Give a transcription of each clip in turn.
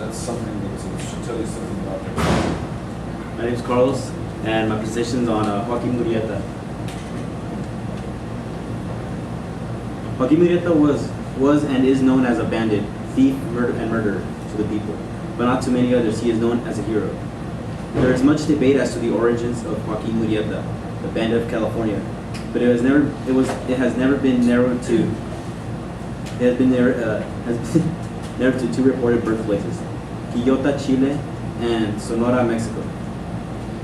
that's something that should tell you something about that. My name is Carlos, and my position's on Joaquin Murrieta. Joaquin Murrieta was and is known as a bandit, thief, murderer to the people, but not to many others. He is known as a hero. There is much debate as to the origins of Joaquin Murrieta, the bandit of California, but it has never been narrowed to two reported birthplaces: Quillota, Chile, and Sonora, Mexico.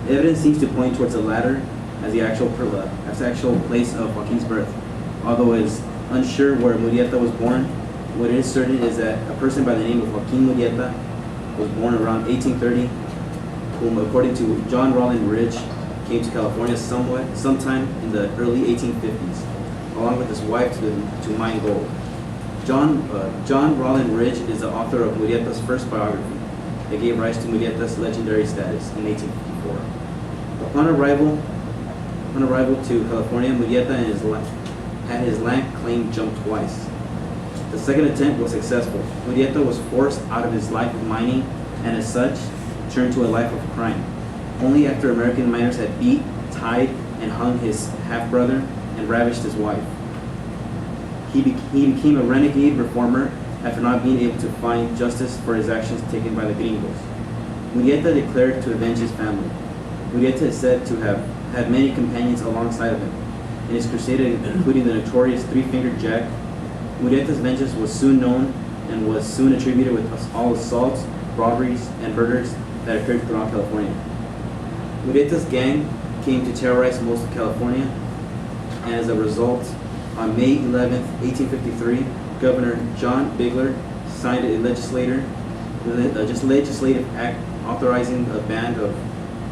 Evidence seems to point towards the latter as the actual place of Joaquin's birth. Although it is unsure where Murrieta was born, what is certain is that a person by the name of Joaquin Murrieta was born around 1830, whom, according to John Rollin Ridge, came to California sometime in the early 1850s, along with his wife to mine gold. John Rollin Ridge is the author of Murrieta's first biography that gave rise to Murrieta's legendary status in 1854. Upon arrival to California, Murrieta had his land claim jumped twice. The second attempt was successful. Murrieta was forced out of his life of mining and as such turned to a life of crime. Only after American miners had beat, tied, and hung his half-brother and ravished his wife. He became a renegade reformer after not being able to find justice for his actions taken by the gringos. Murrieta declared to avenge his family. Murrieta is said to have had many companions alongside of him. In his crusade, including the notorious Three-Fingered Jack, Murrieta's vengeance was soon known and was soon attributed with all assaults, robberies, and murders that occurred throughout California. Murrieta's gang came to terrorize most of California, and as a result, on May 11, 1853, Governor John Bigler signed a legislative act authorizing a band of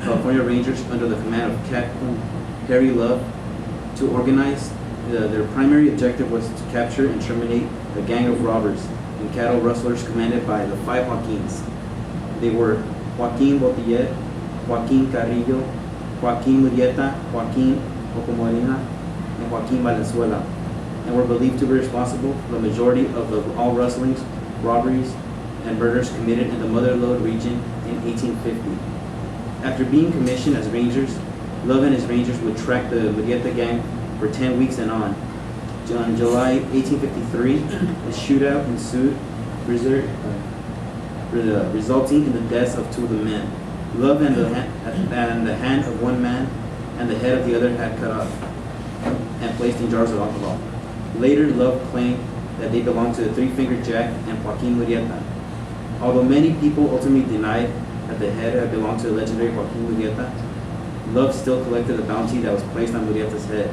California Rangers under the command of Captain Harry Love to organize. Their primary objective was to capture and terminate a gang of robbers and cattle rustlers commanded by the five Joaquins. They were Joaquin Botillet, Joaquin Carrillo, Joaquin Murrieta, Joaquin Ocomorina, and Joaquin Valenzuela, and were believed to be responsible for the majority of all rustlings, robberies, and murders committed in the Mother Lode region in 1850. After being commissioned as rangers, Love and his rangers would track the Murrieta gang for 10 weeks and on. On July 1853, a shootout ensued, resulting in the deaths of two of the men. Love and the hand of one man and the head of the other had cut off and placed in jars of alcohol. Later, Love claimed that they belonged to the Three-Fingered Jack and Joaquin Murrieta. Although many people ultimately denied that the head had belonged to the legendary Joaquin Murrieta, Love still collected the bounty that was placed on Murrieta's head,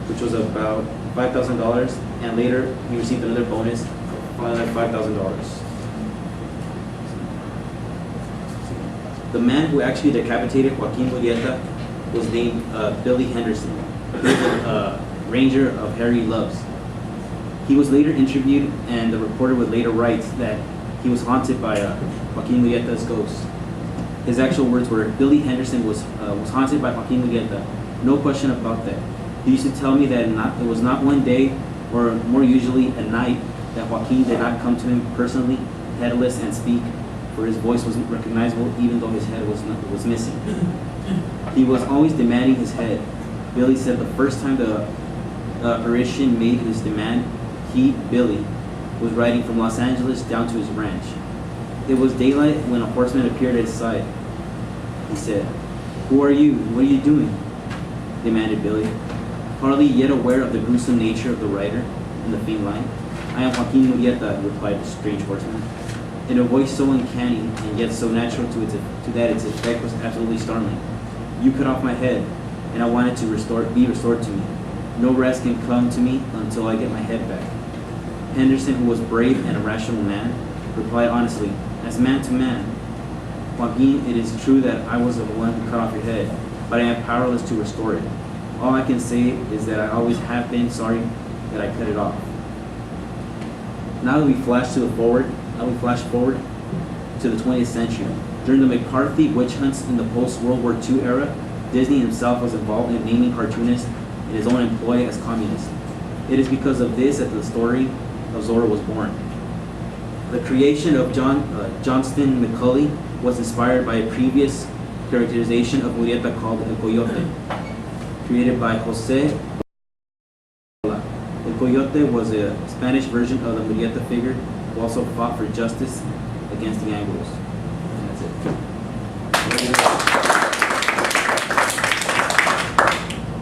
which was about $5,000, and later he received another bonus of $5,000. The man who actually decapitated Joaquin Murrieta was named Billy Henderson. He was a ranger of Harry Love's. He was later interviewed, and the reporter would later write that he was haunted by Joaquin Murrieta's ghost. His actual words were, "Billy Henderson was haunted by Joaquin Murrieta. No question about that. He used to tell me that it was not one day, or more usually a night, that Joaquin did not come to him personally, headless, and speak, for his voice was recognizable even though his head was missing. He was always demanding his head." Billy said the first time the apparition made his demand, Billy, was riding from Los Angeles down to his ranch. It was daylight when a horseman appeared at his side. He said, "Who are you? What are you doing?" demanded Billy, hardly yet aware of the gruesome nature of the rider and the faint line. "I am Joaquin Murrieta," replied the strange horseman, in a voice so uncanny and yet so natural to that its effect was absolutely startling. "You cut off my head, and I wanted to be restored to me. No rest can come to me until I get my head back." Henderson, who was brave and a rational man, replied honestly, as man to man, "Joaquin, it is true that I was the one who cut off your head, but I am powerless to restore it. All I can say is that I always have been sorry that I cut it off." Now we flash forward to the 20th century. During the McCarthy witch hunts in the post-World War II era, Disney himself was involved in naming cartoonists in his own employ as communists. It is because of this that the story of Zorro was born. The creation of Johnston McCulley was inspired by a previous characterization of Murieta called El Coyote, created by Jose. El Coyote was a Spanish version of the Murieta figure who also fought for justice against the Anglos.